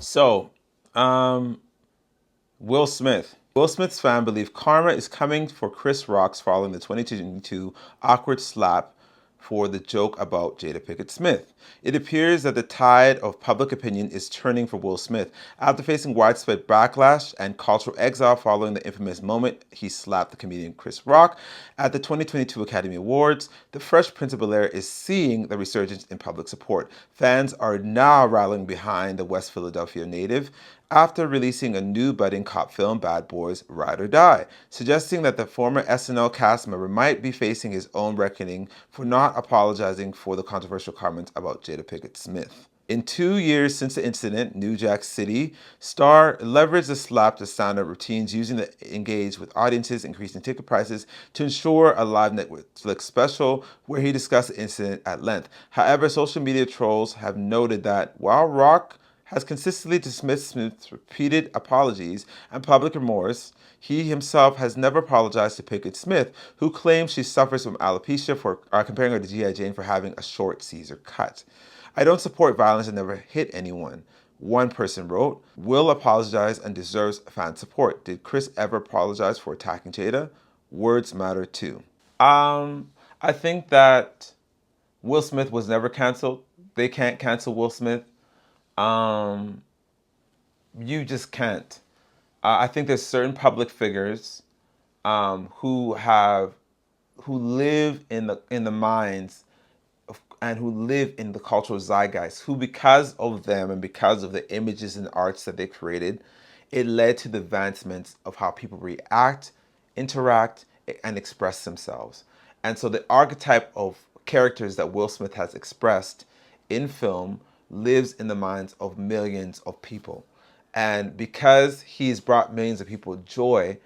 So, Will Smith. Will Smith's fans believe karma is coming for Chris Rock's following the 2022 awkward slap for the joke about Jada Pinkett Smith. It appears that the tide of public opinion is turning for Will Smith after facing widespread backlash and cultural exile following the infamous moment he slapped the comedian Chris Rock at the 2022 Academy Awards. The Fresh Prince of Bel-Air is seeing the resurgence in public support. Fans are now rallying behind the West Philadelphia native after releasing a new budding cop film, Bad Boys Ride or Die, suggesting that the former SNL cast member might be facing his own reckoning for not apologizing for the controversial comments about Jada Pinkett Smith. In 2 years since the incident, New Jack City star leveraged the slap to stand-up routines, using to engage with audiences, increasing ticket prices to ensure a live Netflix special where he discussed the incident at length. However, social media trolls have noted that while Rock has consistently dismissed Smith's repeated apologies and public remorse, he himself has never apologized to Pinkett Smith, who claims she suffers from alopecia, for comparing her to G.I. Jane for having a short Caesar cut. I don't support violence and never hit anyone. One person wrote, Will apologized and deserves fan support. Did Chris ever apologize for attacking Jada? Words matter too. I think that Will Smith was never canceled. They can't cancel Will Smith. You just can't. I think there's certain public figures who live in the minds and who live in the cultural zeitgeist, who, because of them and because of the images and arts that they created, it led to the advancements of how people react, interact, and express themselves. And so the archetype of characters that Will Smith has expressed in film lives in the minds of millions of people. And because he's brought millions of people joy,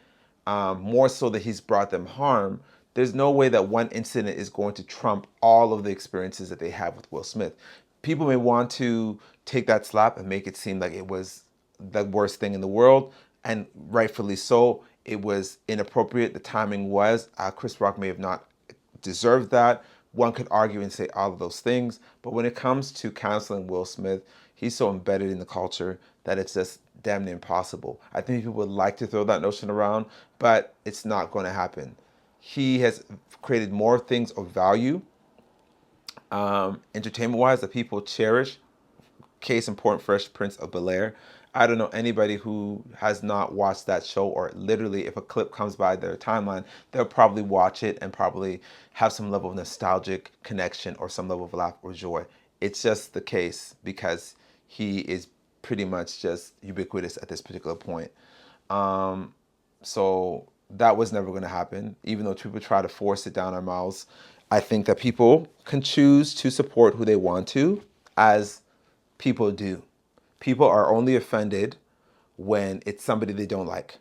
more so that he's brought them harm, there's no way that one incident is going to trump all of the experiences that they have with Will Smith. People may want to take that slap and make it seem like it was the worst thing in the world, and rightfully so. It was inappropriate. The timing was. Chris Rock may have not deserved that. One could argue and say all of those things, but when it comes to canceling Will Smith, he's so embedded in the culture that it's just damn near impossible. I think people would like to throw that notion around, but it's not going to happen. He has created more things of value, entertainment-wise, that people cherish. Case in point, Fresh Prince of Bel-Air. I don't know anybody who has not watched that show, or literally if a clip comes by their timeline, they'll probably watch it and probably have some level of nostalgic connection or some level of laugh or joy. It's just the case because he is pretty much just ubiquitous at this particular point. So that was never going to happen, even though people try to force it down our mouths. I think that people can choose to support who they want to, as people do. People are only offended when it's somebody they don't like.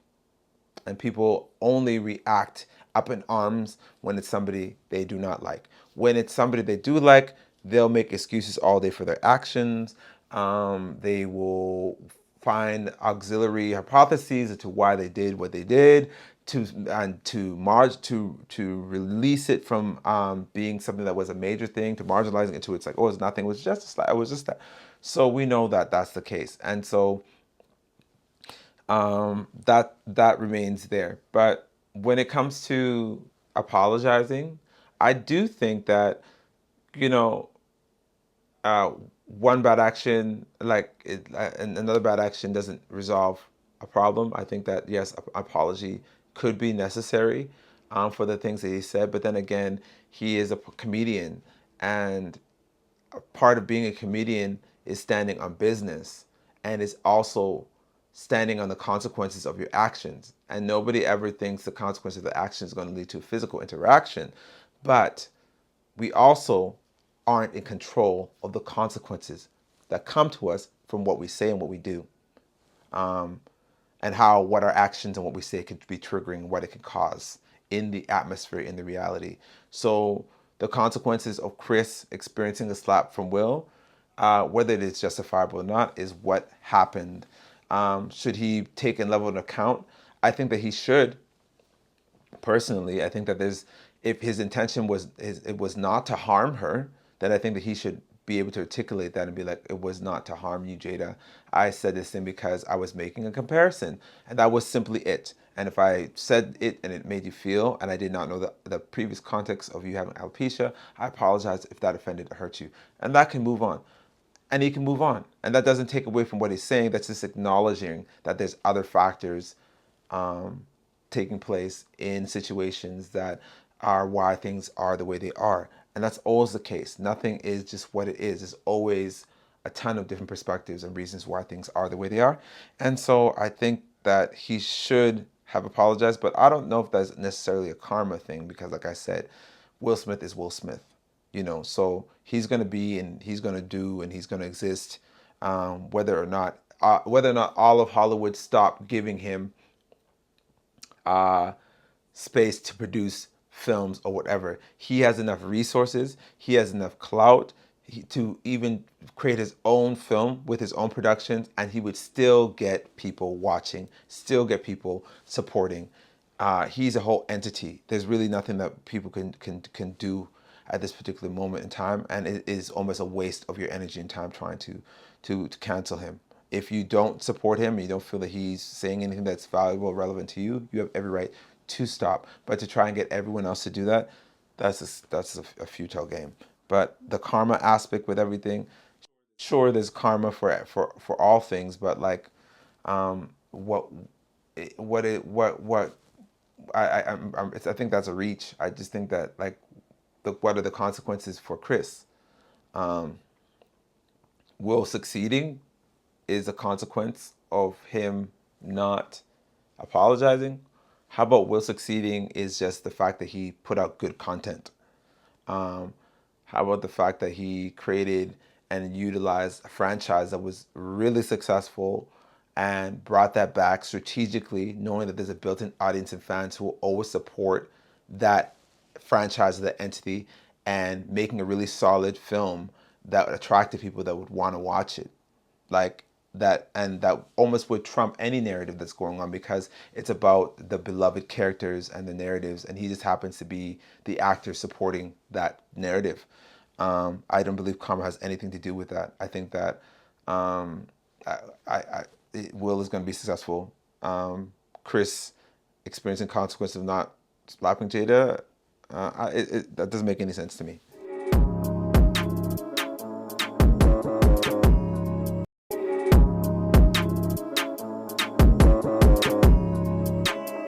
And people only react up in arms when it's somebody they do not like. When it's somebody they do like, they'll make excuses all day for their actions. They will find auxiliary hypotheses as to why they did what they did, to release it from being something that was a major thing, to marginalizing it to it's like, oh, it's nothing, it was just a slap, it was just that. So we know that that's the case, and so that remains there. But when it comes to apologizing, I do think that, you know, one bad action, and another bad action doesn't resolve a problem. I think that, yes, apology could be necessary for the things that he said. But then again, he is a comedian, and a part of being a comedian is standing on business, and is also standing on the consequences of your actions. And nobody ever thinks the consequence of the action is going to lead to physical interaction. But we also aren't in control of the consequences that come to us from what we say and what we do. And what our actions and what we say could be triggering, what it could cause in the atmosphere, in the reality. So the consequences of Chris experiencing a slap from Will, whether it is justifiable or not, is what happened. Should he take and level an account? I think that he should. Personally, I think that if his intention was not to harm her, then I think that he should be able to articulate that and be like, it was not to harm you, Jada. I said this thing because I was making a comparison, and that was simply it. And if I said it and it made you feel, and I did not know the previous context of you having alopecia, I apologize if that offended or hurt you. And that can move on. And he can move on. And that doesn't take away from what he's saying. That's just acknowledging that there's other factors taking place in situations that are why things are the way they are. And that's always the case. Nothing is just what it is. There's always a ton of different perspectives and reasons why things are the way they are. And so I think that he should have apologized, but I don't know if that's necessarily a karma thing because, like I said, Will Smith is Will Smith, so he's going to be and he's going to do and he's going to exist, whether or not all of Hollywood stopped giving him space to produce films or whatever. He has enough resources, he has enough clout to even create his own film with his own productions, and he would still get people watching, still get people supporting. He's a whole entity. There's really nothing that people can do at this particular moment in time, and it is almost a waste of your energy and time trying to cancel him. If you don't support him and you don't feel that he's saying anything that's valuable, relevant to you, you have every right to stop. But to try and get everyone else to do that, that's a futile game. But the karma aspect with everything, sure, there's karma for all things, but like, what I think that's a reach. I just think that like, what are the consequences for Chris? Will succeeding is a consequence of him not apologizing. How about Will succeeding is just the fact that he put out good content? How about the fact that he created and utilized a franchise that was really successful and brought that back strategically, knowing that there's a built-in audience and fans who will always support that franchise or that entity, and making a really solid film that attracted people that would want to watch it. Like that, and that almost would trump any narrative that's going on because it's about the beloved characters and the narratives, and he just happens to be the actor supporting that narrative. I don't believe karma has anything to do with that. I think that Will is going to be successful. Chris experiencing consequences of not slapping Jada, that doesn't make any sense to me.